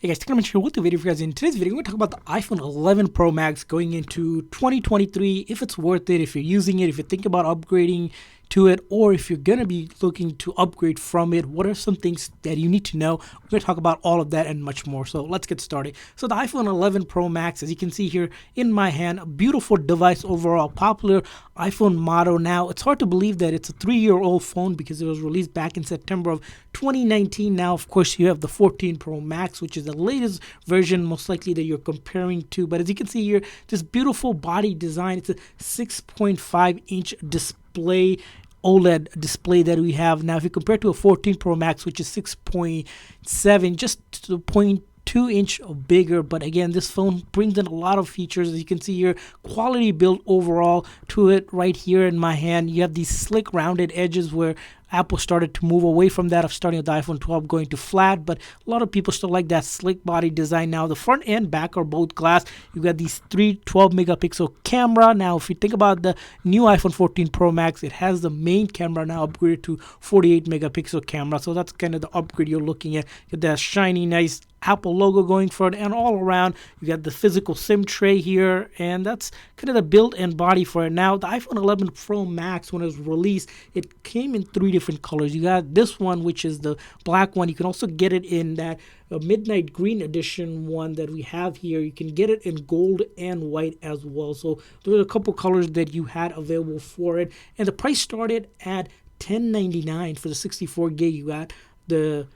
Hey guys, I'm here with the video for you guys. In today's video, we're going to talk about the iPhone 11 Pro Max going into 2023, if it's worth it, if you're using it, if you're thinking about upgrading to it, or if you're going to be looking to upgrade from it. What are some things that you need to know? We're going to talk about all of that and much more. So let's get started. So the iPhone 11 Pro Max, as you can see here in my hand, a beautiful device overall, popular iPhone model. Now, it's hard to believe that it's a 3-year-old phone because it was released back in September of 2019. Now, of course, you have the 14 Pro Max, which is the latest version, most likely, that you're comparing to. But as you can see here, this beautiful body design, it's a 6.5-inch display, OLED display that we have now. If you compare to a 14 Pro Max, which is 6.7, just to 0.2-inch bigger. But again, this phone brings in a lot of features. As you can see here, quality build overall to it. Right here in my hand, you have these slick rounded edges where Apple started to move away from that of starting with the iPhone 12 going to flat, but a lot of people still like that slick body design. Now, the front and back are both glass. You got these 12 megapixel camera. Now, if you think about the new iPhone 14 Pro Max, it has the main camera now upgraded to 48 megapixel camera. So that's kind of the upgrade you're looking at. You got that shiny, nice Apple logo going for it, and all around you got the physical SIM tray here, and that's kind of the build and body for it. Now, the iPhone 11 Pro Max, when it was released, it came in 3 different colors. You got this one, which is the black one. You can also get it in that midnight green edition one that we have here. You can get it in gold and white as well. So those are a couple colors that you had available for it, and the price started at $10.99 for the 64 gig. You got the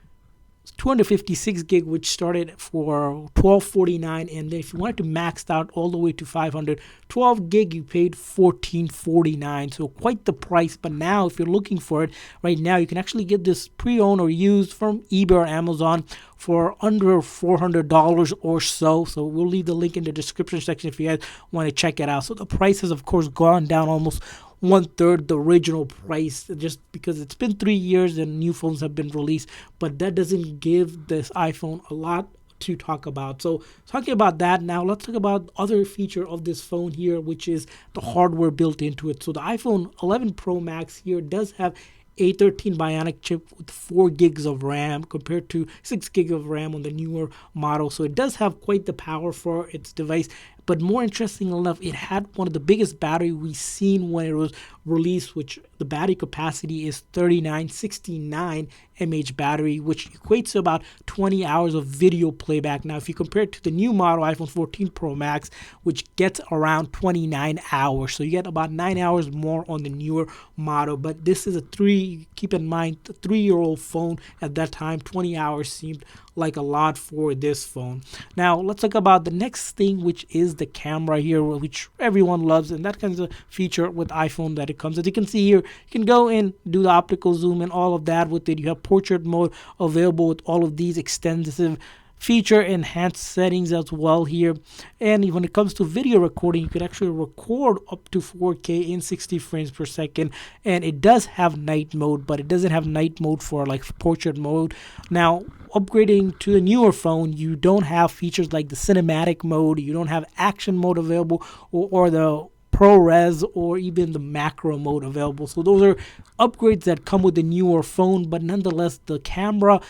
256 gig, which started for $12.49, and then if you wanted to max out all the way to 512 gig, you paid $14.49. So quite the price. But now, if you're looking for it right now, you can actually get this pre-owned or used from eBay or Amazon for under $400 or so. So we'll leave the link in the description section if you guys want to check it out. So the price has, of course, gone down almost 1/3 the original price, just because it's been 3 years and new phones have been released. But that doesn't give this iPhone a lot to talk about. So talking about that, now let's talk about the other feature of this phone here, which is the hardware built into it. So the iPhone 11 Pro Max here does have a 13 Bionic chip with 4 gigs of RAM compared to 6 gigs of RAM on the newer model. So it does have quite the power for its device. But more interesting enough, it had one of the biggest battery we've seen when it was released, which the battery capacity is 3969 mAh battery, which equates to about 20 hours of video playback. Now, if you compare it to the new model, iPhone 14 Pro Max, which gets around 29 hours. So you get about 9 hours more on the newer model. But this is keep in mind, a 3-year-old phone at that time. 20 hours seemed like a lot for this phone. Now, let's talk about the next thing, which is the camera here, which everyone loves, and that kind of feature with iPhone that it comes. As you can see here, you can go and do the optical zoom and all of that with it. You have portrait mode available with all of these extensive feature enhanced settings as well here. And when it comes to video recording, you can actually record up to 4K in 60 frames per second. And it does have night mode, but it doesn't have night mode for like portrait mode. Now, upgrading to a newer phone, you don't have features like the cinematic mode, you don't have action mode available, or the ProRes, or even the macro mode available. So those are upgrades that come with the newer phone, but nonetheless, the camera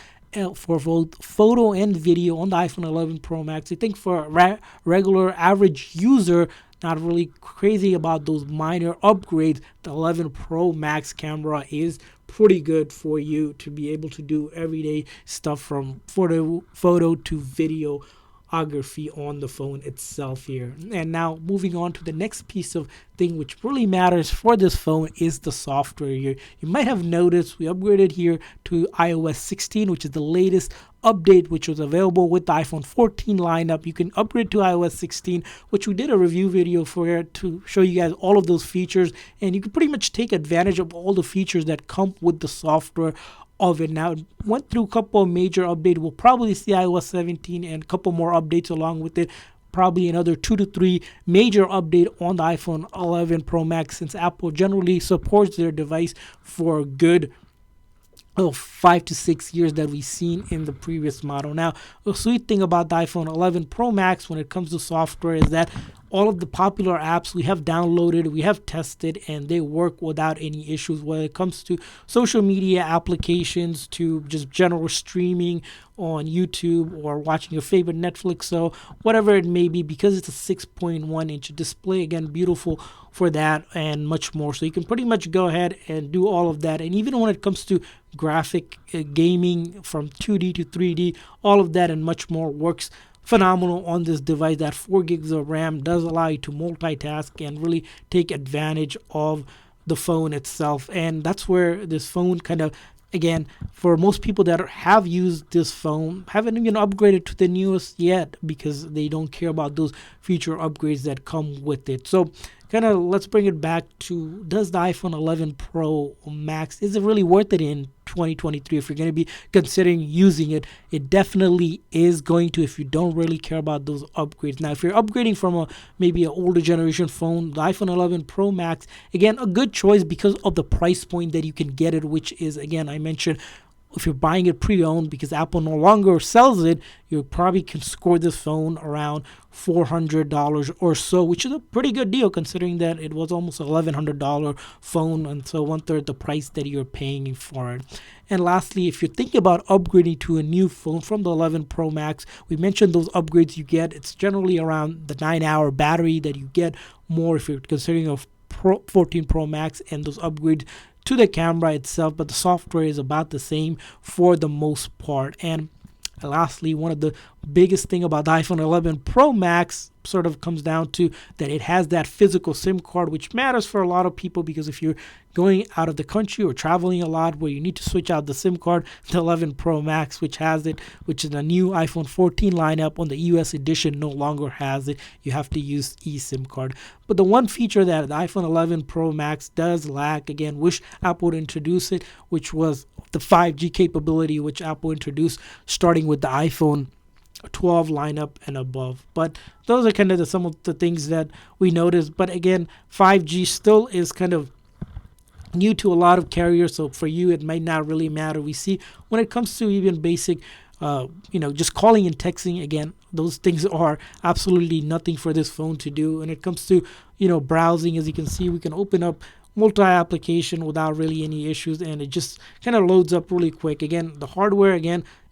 for both photo and video on the iPhone 11 Pro Max, I think for a regular average user, not really crazy about those minor upgrades, the 11 Pro Max camera is pretty good for you to be able to do everyday stuff from photo to videography on the phone itself here. And now moving on to the next piece of thing which really matters for this phone is the software here. You might have noticed we upgraded here to iOS 16, which is the latest update which was available with the iPhone 14 lineup. You can upgrade to iOS 16, which we did a review video for to show you guys all of those features, and you can pretty much take advantage of all the features that come with the software of it. Now, it went through a couple of major updates. We'll probably see iOS 17 and a couple more updates along with it. Probably another 2 to 3 major update on the iPhone 11 Pro Max, since Apple generally supports their device for a good 5 to 6 years that we've seen in the previous model. Now, the sweet thing about the iPhone 11 Pro Max when it comes to software is that all of the popular apps we have downloaded, we have tested, and they work without any issues when it comes to social media applications, to just general streaming on YouTube or watching your favorite Netflix, so whatever it may be, because it's a 6.1-inch display. Again, beautiful for that and much more. So you can pretty much go ahead and do all of that. And even when it comes to graphic gaming from 2D to 3D, all of that and much more works phenomenal on this device. That 4 gigs of RAM does allow you to multitask and really take advantage of the phone itself. And that's where this phone kind of, again, for most people that have used this phone, haven't even upgraded to the newest yet because they don't care about those future upgrades that come with it. So kind of let's bring it back to, does the iPhone 11 Pro Max, is it really worth it in 2023? If you're going to be considering using it, it definitely is going to, if you don't really care about those upgrades. Now, if you're upgrading from maybe an older generation phone, the iPhone 11 Pro Max, again, a good choice because of the price point that you can get it, which is, again, I mentioned, if you're buying it pre-owned because Apple no longer sells it, you probably can score this phone around $400 or so, which is a pretty good deal considering that it was almost a $1,100 phone, and so 1/3 the price that you're paying for it. And lastly, if you're thinking about upgrading to a new phone from the 11 Pro Max, we mentioned those upgrades you get. It's generally around the 9-hour battery that you get more if you're considering a 14 Pro Max, and those upgrades to the camera itself, but the software is about the same for the most part. And lastly, one of the biggest thing about the iPhone 11 Pro Max sort of comes down to that it has that physical SIM card, which matters for a lot of people because if you're going out of the country or traveling a lot where you need to switch out the SIM card, the 11 Pro Max, which has it, which is the new iPhone 14 lineup on the US edition, no longer has it. You have to use eSIM card. But the one feature that the iPhone 11 Pro Max does lack, again, wish Apple would introduce it, which was the 5G capability, which Apple introduced starting with the iPhone 12 lineup and above. But those are kind of some of the things that we noticed. But again, 5G still is kind of new to a lot of carriers, so for you it might not really matter. We see when it comes to even basic just calling and texting, again, those things are absolutely nothing for this phone to do. When it comes to browsing, as you can see, we can open up multi-application without really any issues, and it just kind of loads up really quick. Again, the hardware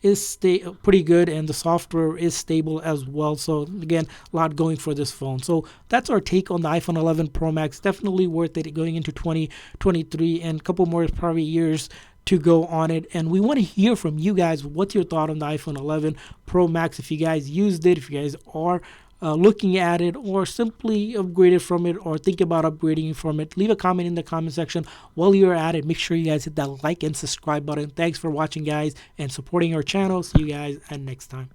is pretty good, and the software is stable as well. So again, a lot going for this phone. So that's our take on the iPhone 11 Pro Max. Definitely worth it going into 2023, and a couple more probably years to go on it. And we want to hear from you guys. What's your thought on the iPhone 11 Pro Max? If you guys used it, if you guys are looking at it, or simply upgraded from it, or think about upgrading from it, leave a comment in the comment section. While you're at it, make sure you guys hit that like and subscribe button. Thanks for watching, guys, and supporting our channel. See you guys next time.